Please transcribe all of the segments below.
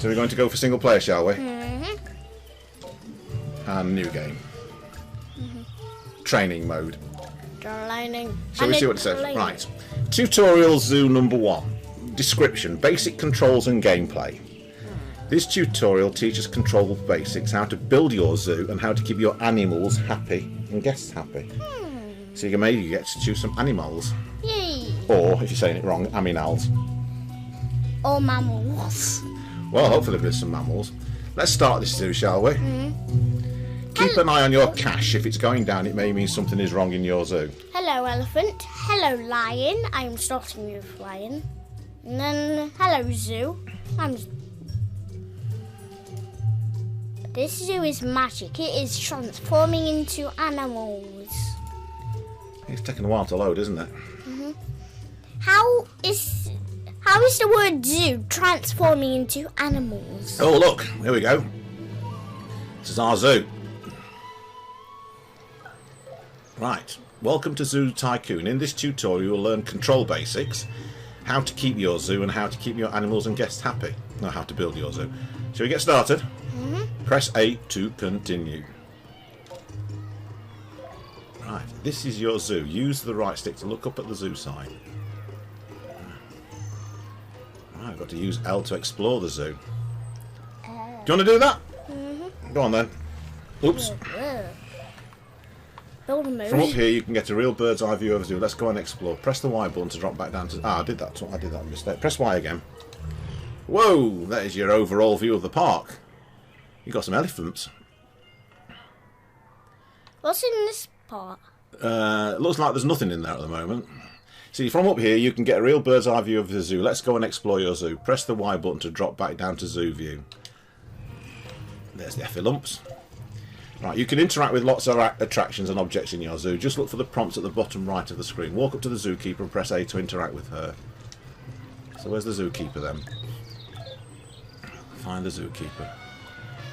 So we're going to go for single player, shall we? Mm-hmm. And new game. Training mode. Training. Shall we see what it says? Right. Tutorial Zoo number 1. Description, basic controls and gameplay. This tutorial teaches control basics, how to build your zoo and how to keep your animals happy and guests happy. So you can maybe get to choose some animals. Yay. Or, if you're saying it wrong, aminals. Or mammals. Well, hopefully there's some mammals. Let's start this zoo, shall we? Keep an eye on your cache. If it's going down, it may mean something is wrong in your zoo. Hello, elephant. Hello, lion. I'm starting with lion. And then, hello, zoo. This zoo is magic. It is transforming into animals. It's taking a while to load, isn't it? How is the word zoo transforming into animals? Oh, look. Here we go. This is our zoo. Right. Welcome to Zoo Tycoon. In this tutorial, you'll learn control basics, how to keep your zoo, and how to keep your animals and guests happy. Or how to build your zoo. Shall we get started? Press A to continue. Right, this is your zoo. Use the right stick to look up at the zoo sign. Right, I've got to use L to explore the zoo. Do you want to do that? Go on then. Oops. Build a moose. From up here you can get a real bird's eye view of the zoo. Let's go and explore. Press the Y button to drop back down to... I did that mistake. Press Y again. Whoa, that is your overall view of the park. You've got some elephants. What's in this part? Looks like there's nothing in there at the moment. See, from up here you can get a real bird's eye view of the zoo. Let's go and explore your zoo. Press the Y button to drop back down to zoo view. There's the effilumps. Right, you can interact with lots of attractions and objects in your zoo. Just look for the prompts at the bottom right of the screen. Walk up to the zookeeper and press A to interact with her. So where's the zookeeper then? Find the zookeeper.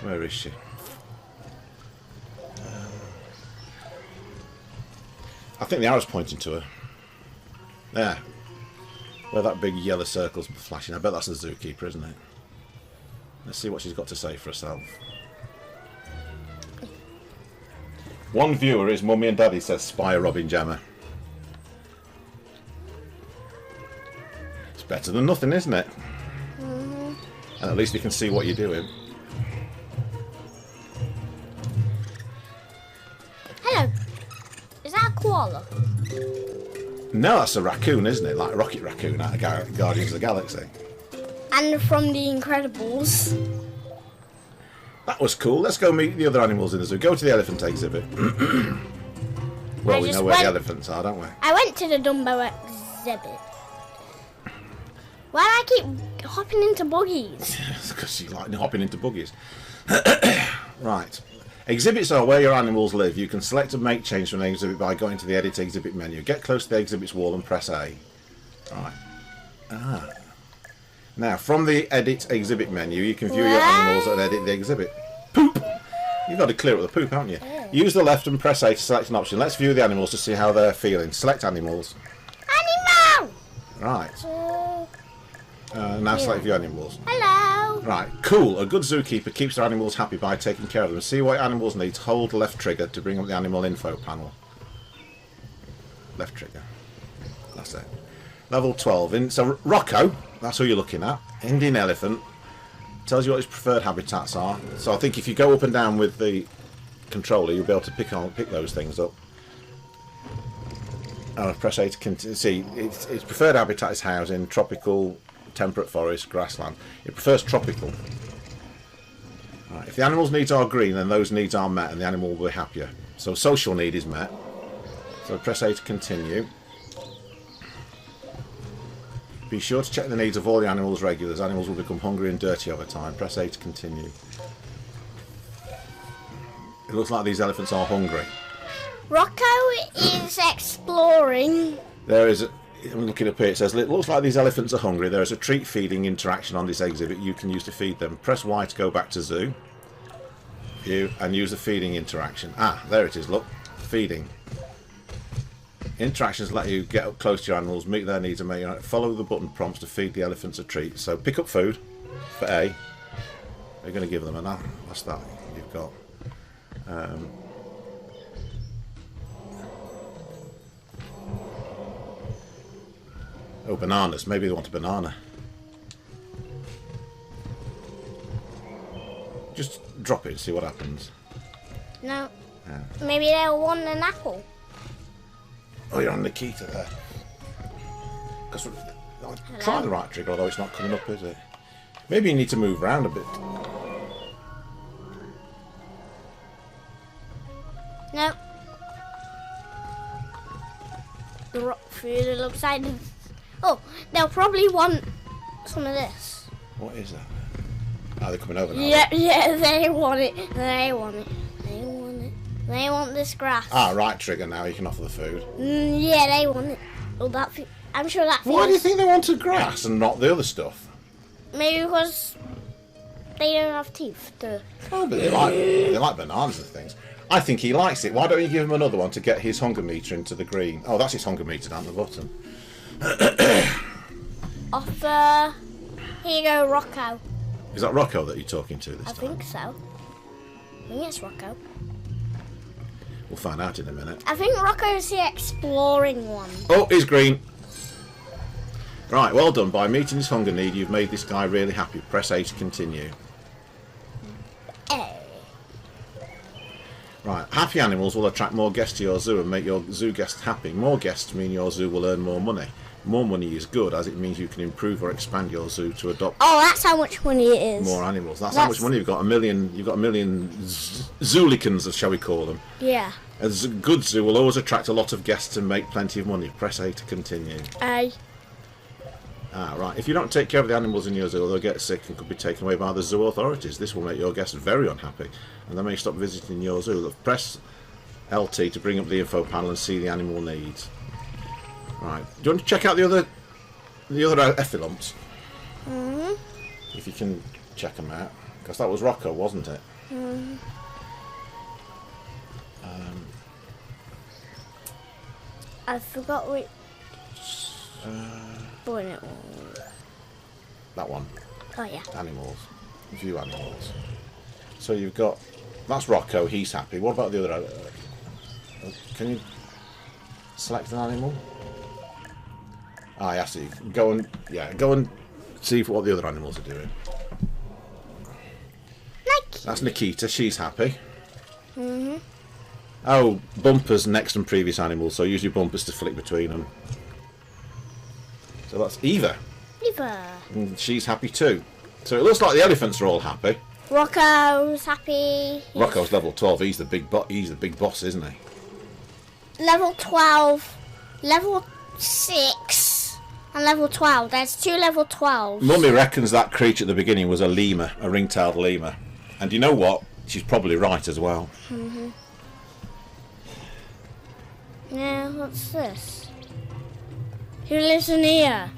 Where is she? I think the arrow's pointing to her. There. Where that big yellow circle's flashing. I bet that's the zookeeper, isn't it? Let's see what she's got to say for herself. One viewer is Mummy and Daddy, says Spire Robin Jammer. It's better than nothing, isn't it? And at least they can see what you're doing. Hello. Is that a koala? No, that's a raccoon, isn't it? Like a rocket raccoon out of Guardians of the Galaxy. And from The Incredibles. That was cool. Let's go meet the other animals in the zoo. Go to the elephant exhibit. Well, we know where the elephants are, don't we? I went to the Dumbo exhibit. Why do I keep hopping into buggies? It's because you like hopping into buggies. Right. Exhibits are where your animals live. You can select and make change from an exhibit by going to the Edit Exhibit menu. Get close to the exhibit's wall and press A. Right. Now, from the Edit Exhibit menu, you can view your animals and edit the exhibit. Poop! You've got to clear up the poop, haven't you? Use the left and press A to select an option. Let's view the animals to see how they're feeling. Select animals. Animal! Right. Now select view animals. Hello! Right, cool. A good zookeeper keeps their animals happy by taking care of them. See what animals need. Hold the left trigger to bring up the animal info panel. Left trigger. That's it. Level 12. So Rocco, that's who you're looking at. Indian elephant. Tells you what his preferred habitats are. So I think if you go up and down with the controller, you'll be able to pick those things up. And press A to continue. See, its preferred habitat is housing, tropical, temperate forest, grassland. It prefers tropical. Right, if the animal's needs are green, then those needs are met and the animal will be happier. So social need is met. So press A to continue. Be sure to check the needs of all the animals regularly, as animals will become hungry and dirty over time. Press A to continue. It looks like these elephants are hungry. Rocco is exploring. There is I'm looking up here, it says, it looks like these elephants are hungry. There is a treat feeding interaction on this exhibit you can use to feed them. Press Y to go back to zoo. View and use the feeding interaction. There it is, look. Feeding. Interactions let you get up close to your animals, meet their needs and follow the button prompts to feed the elephants a treat. So pick up food for A. We're going to give them an apple. What's that you've got? Oh, bananas. Maybe they want a banana. Just drop it and see what happens. No. Yeah. Maybe they'll want an apple. Oh, you're on Nikita there. Because I'm trying the right trigger, although it's not coming up, is it? Maybe you need to move around a bit. No. The rock food, it looks like... Oh, they'll probably want some of this. What is that? Oh, they're coming over now. Yeah, they want it. They want it. They want it. They want this grass. Ah, right trigger now, you can offer the food. Yeah, they want it. Oh, that I'm sure that Why do you think they wanted grass and not the other stuff? Maybe because they don't have teeth. Oh, but they like bananas and things. I think he likes it. Why don't you give him another one to get his hunger meter into the green? Oh, that's his hunger meter down the bottom. Offer. Here you go, Rocco. Is that Rocco that you're talking to this time? I think so. I think it's Rocco. We'll find out in a minute. I think Rocco's the exploring one. Oh, he's green. Right, well done. By meeting his hunger need, you've made this guy really happy. Press A to continue. A. Right, happy animals will attract more guests to your zoo and make your zoo guests happy. More guests mean your zoo will earn more money. More money is good, as it means you can improve or expand your zoo to adopt. Oh, that's how much money it is. More animals. That's how much money you've got. You've got a million zoolicans, shall we call them? Yeah. A good zoo will always attract a lot of guests and make plenty of money. Press A to continue. A. Ah, right. If you don't take care of the animals in your zoo, they'll get sick and could be taken away by the zoo authorities. This will make your guests very unhappy, and they may stop visiting your zoo. Press LT to bring up the info panel and see the animal needs. Right. Do you want to check out the other epilumps? If you can check them out, because that was Rocco, wasn't it? I forgot which one it was. That one. Oh yeah. Animals. View animals. So you've got... That's Rocco, he's happy. What about the other... can you select an animal? Ah, I see. Go and see what the other animals are doing. That's Nikita, she's happy. Oh, Bumper's next and previous animals, so use your bumpers to flick between them. So that's Eva. Eva. And she's happy too. So it looks like the elephants are all happy. Rocco's happy. Rocco's level 12. He's the big boss, isn't he? Level 12, level 6, and level 12. There's 2 level 12s. Mummy reckons that creature at the beginning was a lemur, a ring-tailed lemur. And you know what? She's probably right as well. Yeah, what's this? Who lives in here?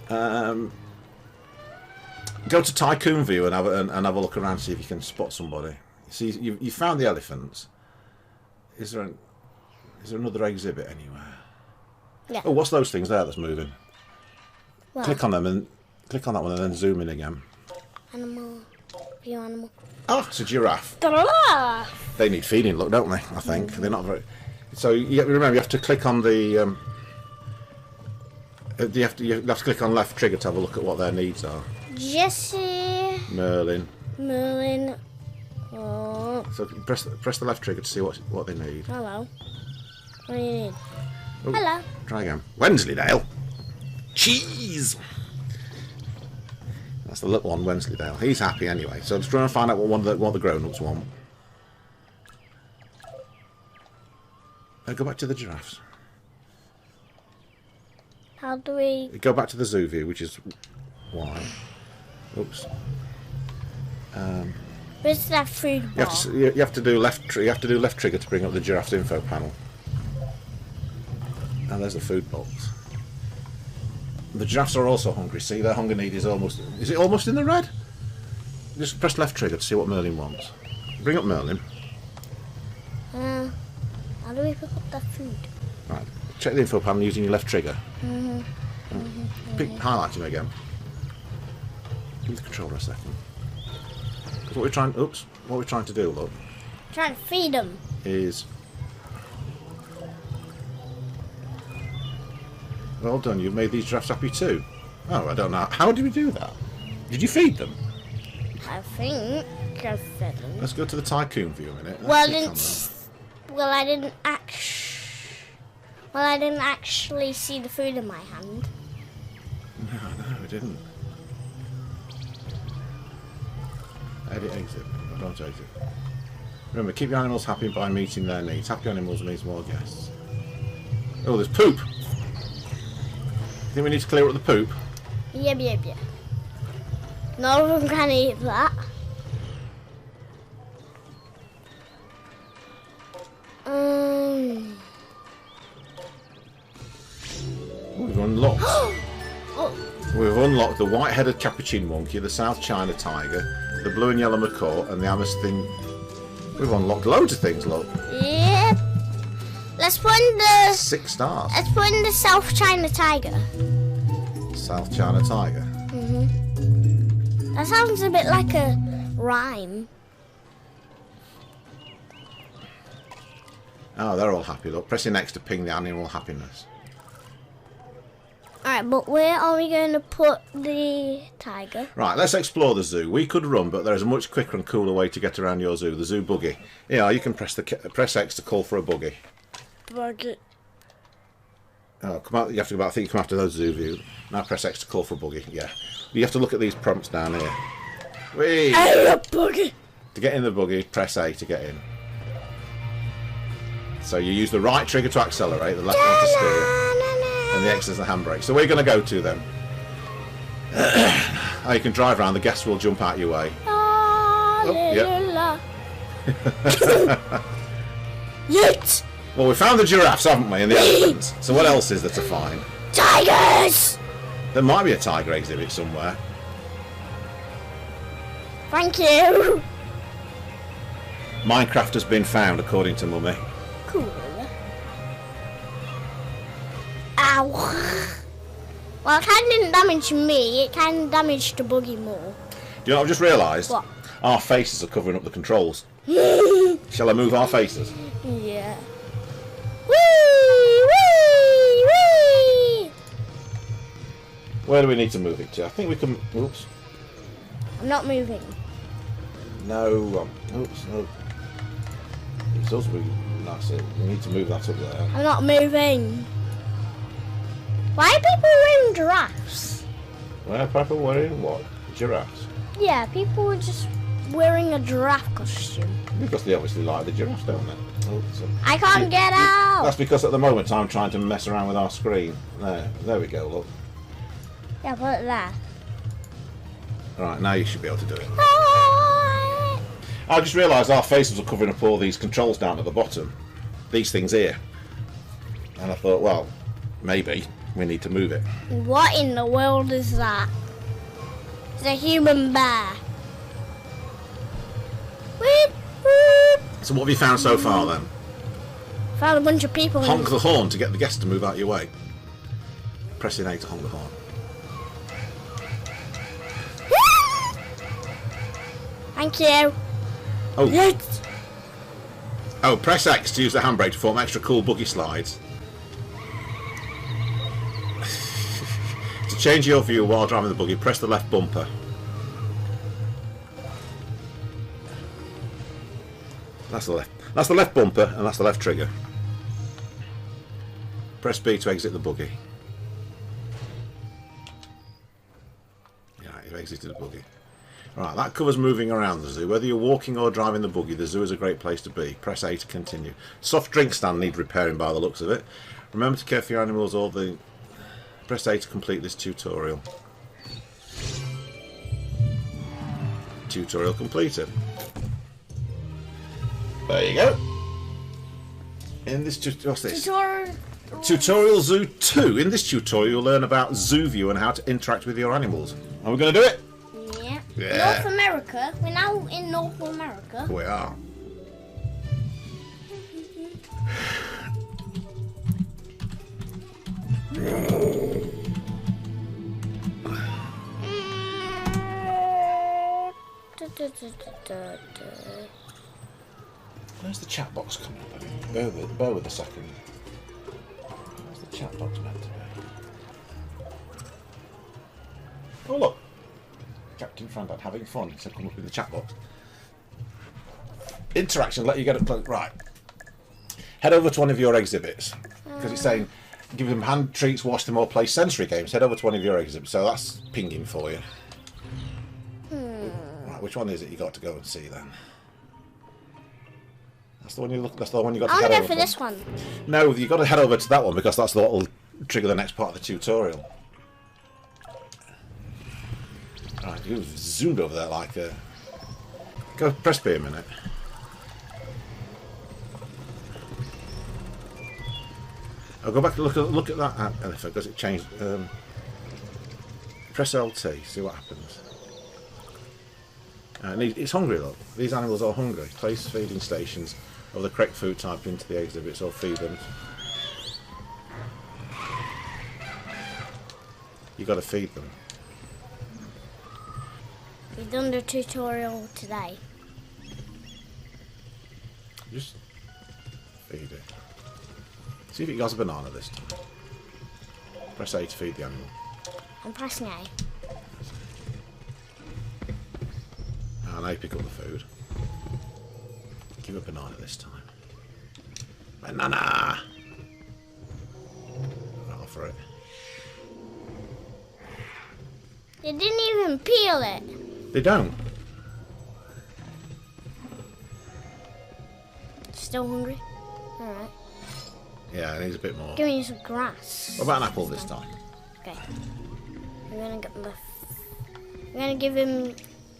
Go to Tycoon View and have a look around, see if you can spot somebody. See, you found the elephants. Is there another exhibit anywhere? Yeah. Oh, what's those things there that's moving? Well, Click on them and click on that one and then zoom in again. Animal. View animal. Oh, it's a giraffe. Giraffe. They need feeding, look, don't they? I think they're not very. So remember, you have to click on the. You have to click on left trigger to have a look at what their needs are. Jesse. Merlin. Oh. So press the left trigger to see what they need. Hello. What do you need? Oh, Hello. try again. Wensleydale. Cheese. That's the little one, Wensleydale. He's happy anyway. So I'm just trying to find out what the grown-ups want. Go back to the giraffes. How do we... Go back to the zoo view, which is Y. Oops. Where's that food bar? You have to do left trigger to bring up the giraffe's info panel. And there's the food box. The giraffes are also hungry. See, their hunger need is almost... Is it almost in the red? Just press left trigger to see what Merlin wants. Bring up Merlin. How do we pick up the food? Right. Check the info panel using your left trigger. Highlight him again. Give me the controller a second. What we're trying. Oops. What we're trying to do, look. Trying to feed them. Is. Well done. You've made these giraffes happy too. Oh, I don't know. How did we do that? Did you feed them? I think I fed them. Let's go to the Tycoon view a minute. Well, I didn't actually see the food in my hand. No, I didn't. Edit exit. I don't exit. Remember, keep your animals happy by meeting their needs. Happy animals means more guests. Oh, there's poop! Think we need to clear up the poop? Yep. None of them can eat that. We've unlocked. We've unlocked the white-headed capuchin monkey, the South China tiger, the blue and yellow macaw, and the Amazon. We've unlocked loads of things. Look. Yep. Let's put in the 6 stars. Let's put in the South China tiger. South China tiger. That sounds a bit like a rhyme. Oh, they're all happy. Look, pressing X to ping the animal happiness. Alright, but where are we going to put the tiger? Right, let's explore the zoo. We could run, but there's a much quicker and cooler way to get around your zoo. The zoo buggy. Yeah, you can press X to call for a buggy. Buggy. Oh, come out! You have to go back. I think you come after those zoo view. Now press X to call for a buggy. Yeah, you have to look at these prompts down here. Whee! Hey, a buggy. To get in the buggy, press A to get in. So you use the right trigger to accelerate, the left one to steer, and the X is the handbrake. So where are you going to go to then? Oh, you can drive around. The guests will jump out your way. Yet. Well, we found the giraffes, haven't we, and the elephants. So what else is there to find? Tigers! There might be a tiger exhibit somewhere. Thank you. Minecraft has been found, according to Mummy. Cool. Ow. Well, it kind of didn't damage me. It kind of damaged the buggy more. Do you know what I've just realised? What? Our faces are covering up the controls. Shall I move our faces? Yeah. Whee! Whee! Whee! Where do we need to move it to? I think we can... Oops. I'm not moving. No. Oops. No. It's supposed to be... That's it. We need to move that up there. I'm not moving. Why are people wearing giraffes? Where are people wearing what? Giraffes? Yeah, people were just wearing a giraffe costume. Because they obviously like the giraffes, don't they? Oh, so. I can't get out. That's because at the moment I'm trying to mess around with our screen. There we go, look. Yeah, put it there. Alright, now you should be able to do it. Ah! I just realised our faces are covering up all these controls down at the bottom. These things here. And I thought, well, maybe we need to move it. What in the world is that? It's a human bear. Weep, weep. So what have you found so far then? Found a bunch of people. Honk the horn to get the guests to move out your way. Pressing A to honk the horn. Thank you. Oh. Yes. Oh, press X to use the handbrake to form extra cool buggy slides. To change your view while driving the buggy, press the left bumper. That's the left. That's the left bumper, and that's the left trigger. Press B to exit the buggy. Yeah, you've exited the buggy. Right, that covers moving around the zoo. Whether you're walking or driving the buggy, the zoo is a great place to be. Press A to continue. Soft drink stand needs repairing by the looks of it. Remember to care for your animals or the... Press A to complete this tutorial. Tutorial completed. There you go. In this what's this? Tutorial Zoo 2. In this tutorial, you'll learn about Zoo View and how to interact with your animals. Are we going to do it? Yeah. Yeah. North America. We're now in North America. We are. Where's the chat box coming up? Bear with a second. Where's the chat box meant to be? Oh look! Captain Frandad having fun. It's come up in the chat box. Interaction, let you get it. Right. Head over to one of your exhibits. Because it's saying, give them hand treats, wash them, or play sensory games. Head over to one of your exhibits. So that's pinging for you. Right, which one is it you got to go and see then? That's the one you look. That's the one you got to head over. I'll go for this one. No, you got to head over to that one because that's what will trigger the next part of the tutorial. Right, you've zoomed over there like a. Go press B a minute. I'll go back and look at that elephant because it changed. Press LT, see what happens. And it's hungry, look. These animals are hungry. Place feeding stations of the correct food type into the exhibits or feed them. You got to feed them. We've done the tutorial today. Just feed it. See if it has a banana this time. Press A to feed the animal. I'm pressing A. And now you pick up the food. Give it a banana this time. Banana! I'll offer it. They didn't even peel it. They don't. Still hungry? Alright. Yeah, it needs a bit more. Give me some grass. What about an apple this time? Okay. I'm gonna give him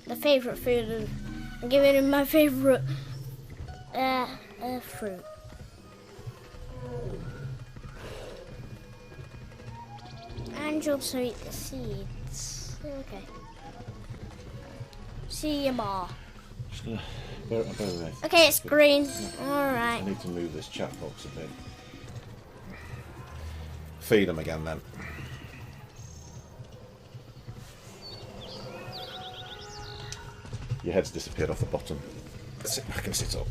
the favourite food and I'm giving him my favourite fruit. And you also eat the seeds. Okay. See you more. Just gonna bear with. Okay, it's green. I Alright. need to move this chat box a bit. Feed them again then. Your head's disappeared off the bottom. Sit back and sit up.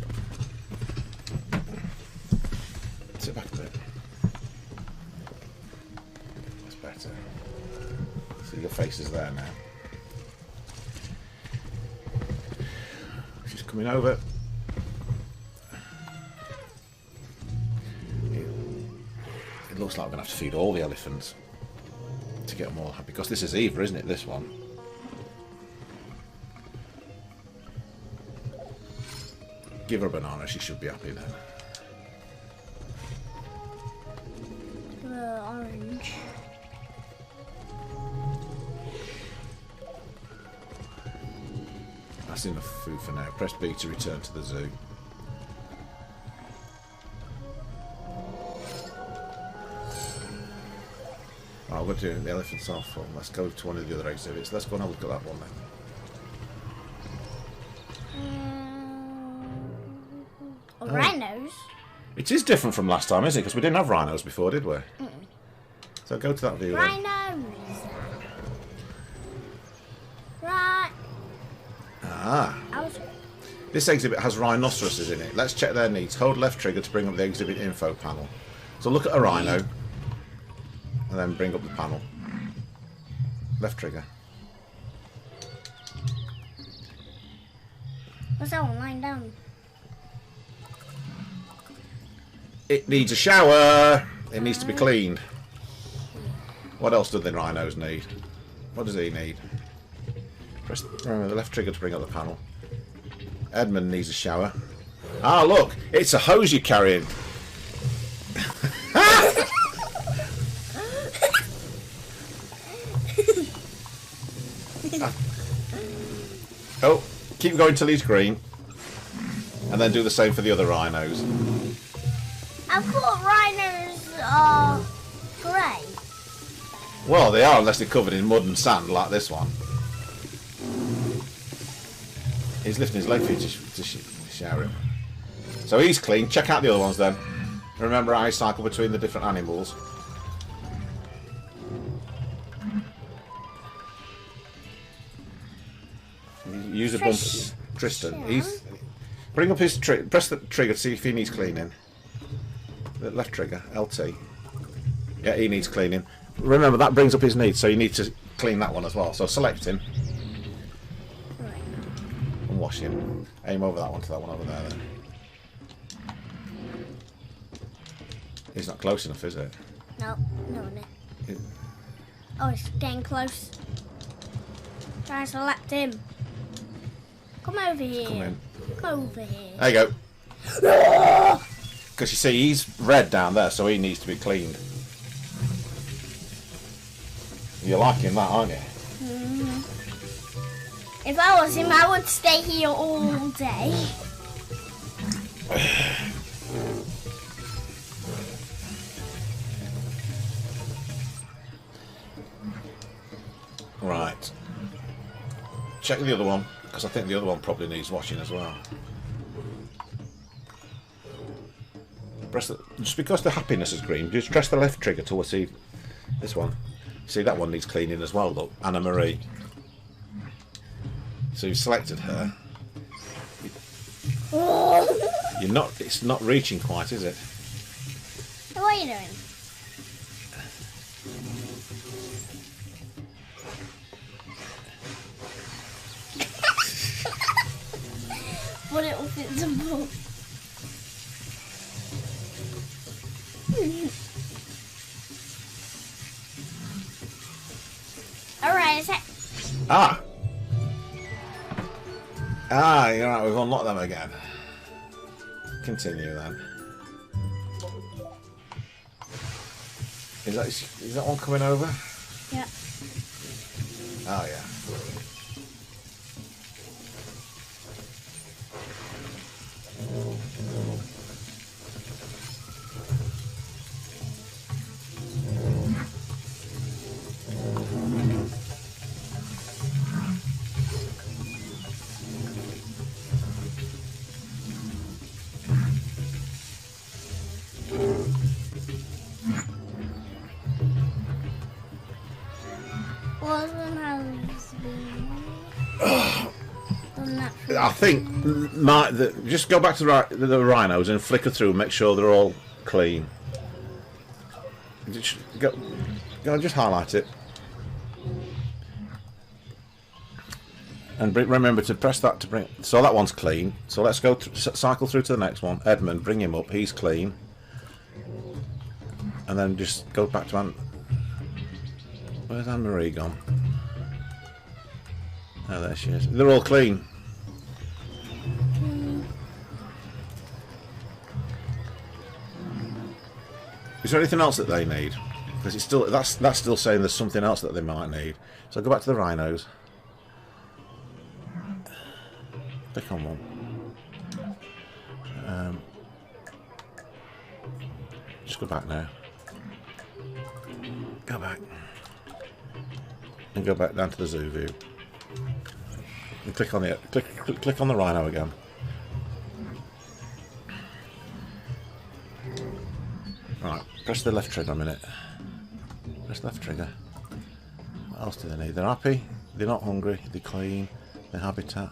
Sit back a bit. That's better. See, your face is there now. She's coming over. It looks like we're going to have to feed all the elephants to get them all happy. Because this is Eva, isn't it, this one? Give her a banana, she should be happy then. Orange. That's enough food for now. Press B to return to the zoo. Right, we're doing the elephants are full. Let's go to one of the other exhibits. Let's go and have a look at that one then. Rhinos? It is different from last time, isn't it? Because we didn't have rhinos before, did we? So go to that view then. Rhinos! Right. Ah. This exhibit has rhinoceroses in it. Let's check their needs. Hold left trigger to bring up the exhibit info panel. So look at a rhino. And then bring up the panel. Left trigger. What's that one lying down? It needs a shower. It needs to be cleaned. What else do the rhinos need? What does he need? Press the left trigger to bring up the panel. Edmund needs a shower. Ah, look! It's a hose you're carrying. Oh, keep going till he's green. And then do the same for the other rhinos. I thought rhinos are grey. Well, they are unless they're covered in mud and sand like this one. He's lifting his leg for you to shower him. So he's clean. Check out the other ones then. Remember I cycle between the different animals. use a bump. Tristan, he's bring up his press the trigger to see if he needs cleaning. The left trigger, LT. Yeah, he needs cleaning. Remember that brings up his needs, so you need to clean that one as well. So select him and wash him. Aim over that one to that one over there. Then he's not close enough, is it? No, no. Oh, it's getting close. Try and select him. Come over here. Come in. Come over here. There you go. Because you see, he's red down there, so he needs to be cleaned. You're liking that, aren't you? If I was him, I would stay here all day. Right. Check the other one, because I think the other one probably needs washing as well. Press the, just because the happiness is green, just press the left trigger to see this one. See, that one needs cleaning as well, look. Anna Marie. So you've selected her. You're not, it's not reaching quite, is it? What are you doing? Put it up in the bowl. Alright, is that... Ah, you're right, we've unlocked them again. Continue then. Is that one coming over? Yeah. Oh yeah. I think just go back to the rhinos and flicker through and make sure they're all clean. Just go just highlight it. And remember to press that to bring... So that one's clean. So let's go cycle through to the next one. Edmund, bring him up. He's clean. And then just go back to Anne... Where's Anne-Marie gone? Oh, there she is. They're all clean. Is there anything else that they need? Because it's still that's still saying there's something else that they might need. So go back to the rhinos. Click on one. Just go back now. Go back. And go back down to the zoo view. And click on the click on the rhino again. Right, press the left trigger a minute. Press the left trigger. What else do they need? They're happy, they're not hungry, they're clean, their habitat.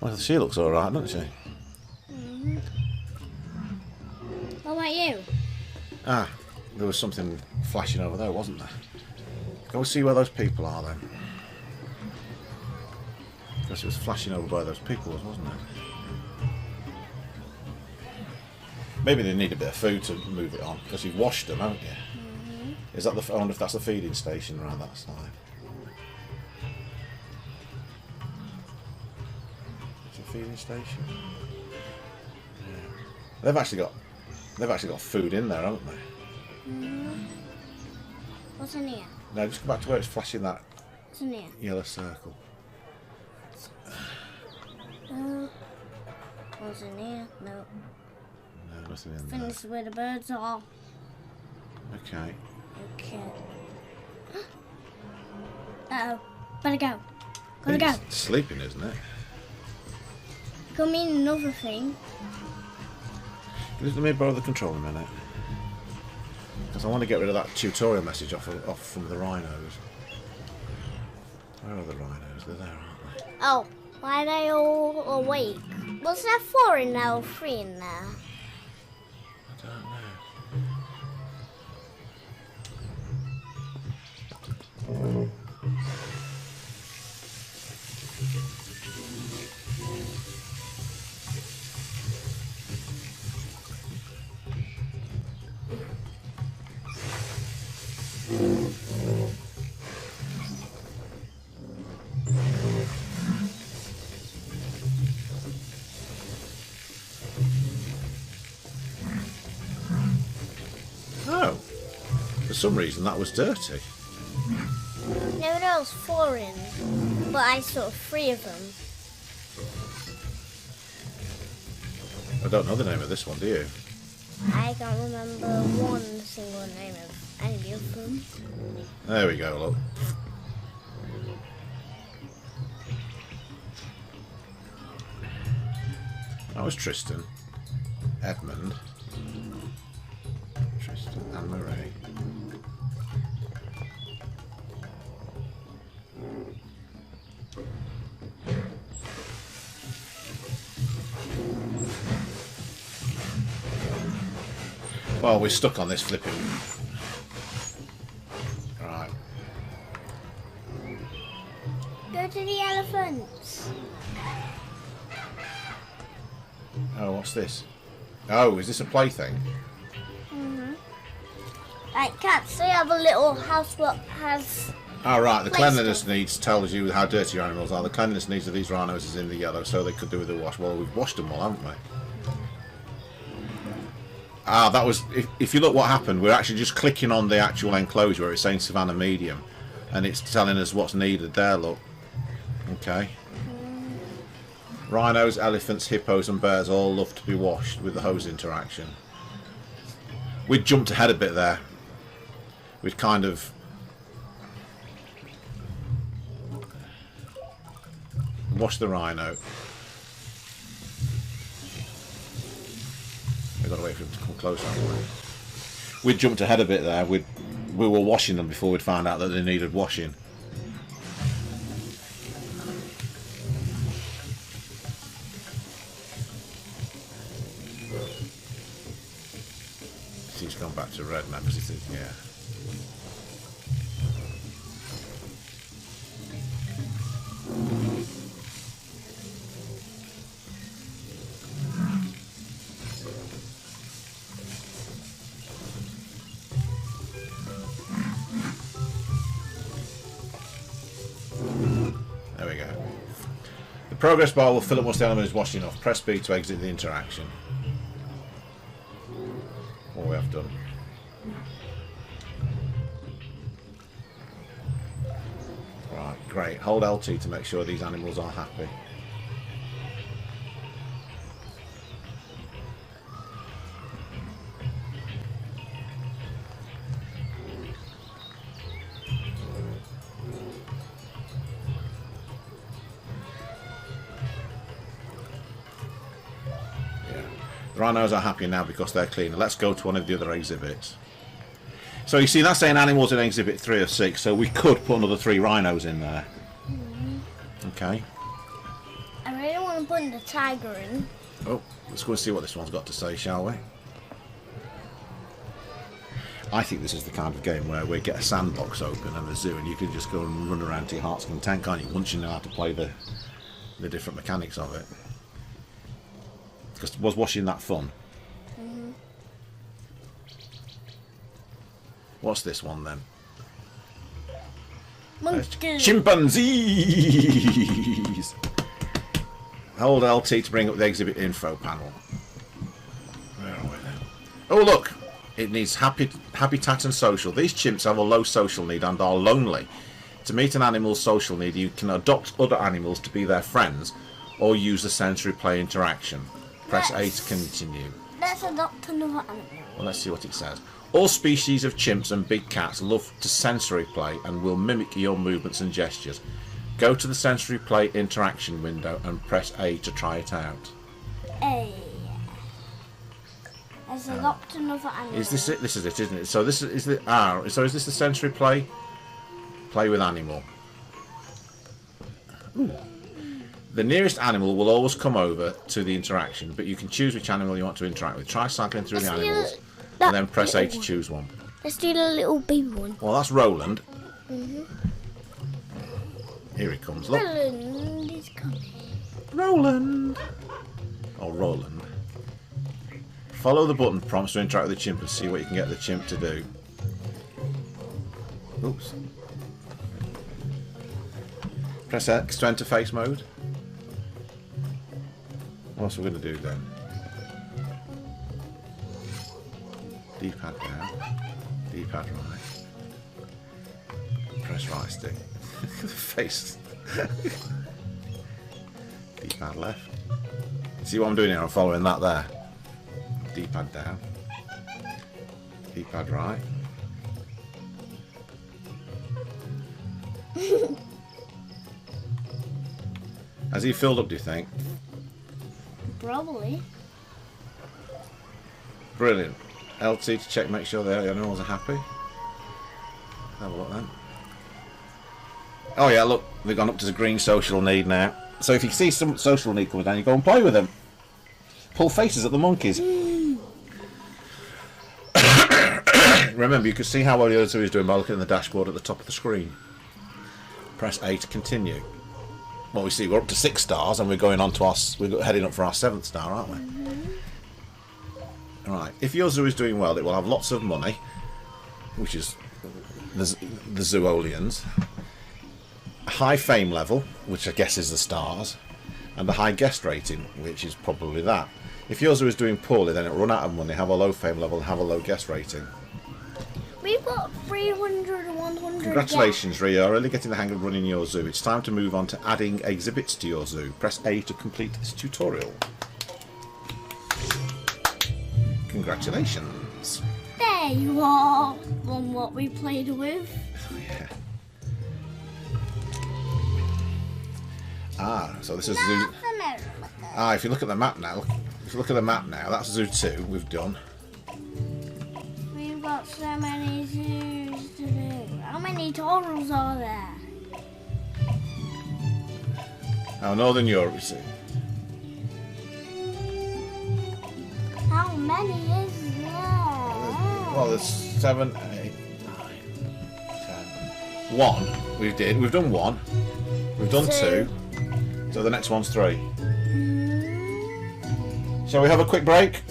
Well, she looks alright, doesn't she? What about you? Ah, there was something flashing over there, wasn't there? Go see where those people are then. Because it was flashing over by those people, wasn't it? Maybe they need a bit of food to move it on, because you've washed them, haven't you? Is that I wonder if that's the feeding station around that side. It's a feeding station. Yeah. They've actually got food in there, haven't they? What's in here? No, just go back to where it's flashing that What's in here? yellow circle. What's in here? No. No, nothing in I think there. this is where the birds are. Okay. Okay. Uh-oh. Better go. Gotta go. It's sleeping, isn't it? Could mean another thing. Let me borrow the control a minute. Because I want to get rid of that tutorial message off from the rhinos. Where are the rhinos? They're there, aren't they? Oh, why are they all awake? Was there 4 in there or 3 in there? I don't know. Oh, for some reason that was dirty. No, there was 4 in, but I saw 3 of them. I don't know the name of this one, do you? I can't remember one single name of any of them. There we go, look. That was Tristan, Edmund, Tristan and Marie. Well, we're stuck on this flipping. Right. Go to the elephants. Oh, what's this? Oh, is this a plaything? Like cats, they have a little house that has... Oh, right. The Play cleanliness stuff. needs tells you how dirty your animals are. The cleanliness needs of these rhinos is in the yellow, so they could do with a wash. Well, we've washed them all, haven't we? Ah, that was... If you look what happened, we're actually just clicking on the actual enclosure where it's saying Savannah Medium, and it's telling us what's needed there, look. Okay. Rhinos, elephants, hippos and bears all love to be washed with the hose interaction. We'd jumped ahead a bit there. We'd kind of... washed the rhino. We've got to wait for him to come closer. We'd jumped ahead a bit there. We were washing them before we'd found out that they needed washing. He's gone back to red now because he thinks, yeah. There we go. The progress bar will fill up once the element is washed enough. Press B to exit the interaction. What we have done. Right, great. Hold LT to make sure these animals are happy. The rhinos are happy now because they're cleaner. Let's go to one of the other exhibits. So you see, that's saying animals in exhibit 3 of 6, so we could put another 3 rhinos in there. Okay. I really want to put the tiger in. Oh, let's go and see what this one's got to say, shall we? I think this is the kind of game where we get a sandbox open and a zoo and you can just go and run around to your heart's content, can't you? Once you know how to play the different mechanics of it. Because was washing that fun? What's this one then? Monkey. Chimpanzees! Hold LT to bring up the exhibit info panel. Where are we then? Oh look! It needs habitat and social. These chimps have a low social need and are lonely. To meet an animal's social need, you can adopt other animals to be their friends or use the sensory play interaction. Press A to continue. Let's adopt another animal. Well, let's see what it says. All species of chimps and big cats love to sensory play and will mimic your movements and gestures. Go to the sensory play interaction window and press A to try it out. A. Let's adopt another animal. Is this it? This is it, isn't it? So this is the R. So is this the sensory play? Play with animal. The nearest animal will always come over to the interaction, but you can choose which animal you want to interact with. Try cycling through the animals, and then press A to choose one. Let's do the little baby one. Well, that's Roland. Here he comes, look. Roland is coming. Roland! Or Roland. Follow the button prompts to interact with the chimp and see what you can get the chimp to do. Oops. Press X to enter face mode. What's we going to do then? D-pad down. D-pad right. Press right stick. The face. D-pad left. See what I'm doing here? I'm following that there. D-pad down. D-pad right. Has he filled up, do you think? Probably. Brilliant. LT to check, make sure the animals are happy. Have a look then. Oh yeah, look, they've gone up to the green social need now. So if you see some social need coming down, you go and play with them. Pull faces at the monkeys. Remember, you can see how well the other two is doing by looking at the dashboard at the top of the screen. Press A to continue. Well, we see we're up to 6 stars, and we're going on to we're heading up for our 7th star, aren't we? Right. If your zoo is doing well, it will have lots of money, which is the Zoolians. A high fame level, which I guess is the stars, and a high guest rating, which is probably that. If your zoo is doing poorly, then it'll run out of money, have a low fame level, and have a low guest rating. We've got 300 and 100. Congratulations, Ria. You're really getting the hang of running your zoo. It's time to move on to adding exhibits to your zoo. Press A to complete this tutorial. Congratulations. There you are. On what we played with. Oh, yeah. Ah, so this is Zoo. Ah, if you look at the map now, that's Zoo 2 we've done. We've got so many zoos to do. How many turtles are there? Oh, Northern Europe, you see. How many is there? Well, there's 7, 8, 9, 10. 1. We've done 1. We've done 2. So the next one's 3. Shall we have a quick break?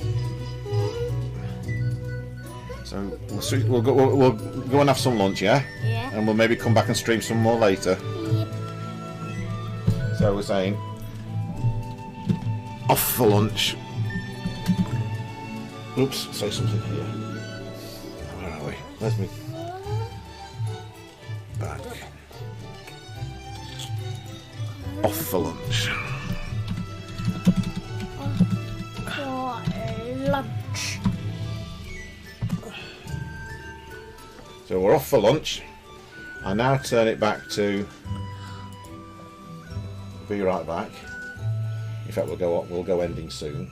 So we'll go and have some lunch, yeah? Yeah. And we'll maybe come back and stream some more later. Yep. So we're saying off for lunch. Oops, say something here. Where are we? Where's me? Back. Off for lunch. For lunch. So we're off for lunch. I now turn it back to. Be right back. In fact, we'll go ending soon.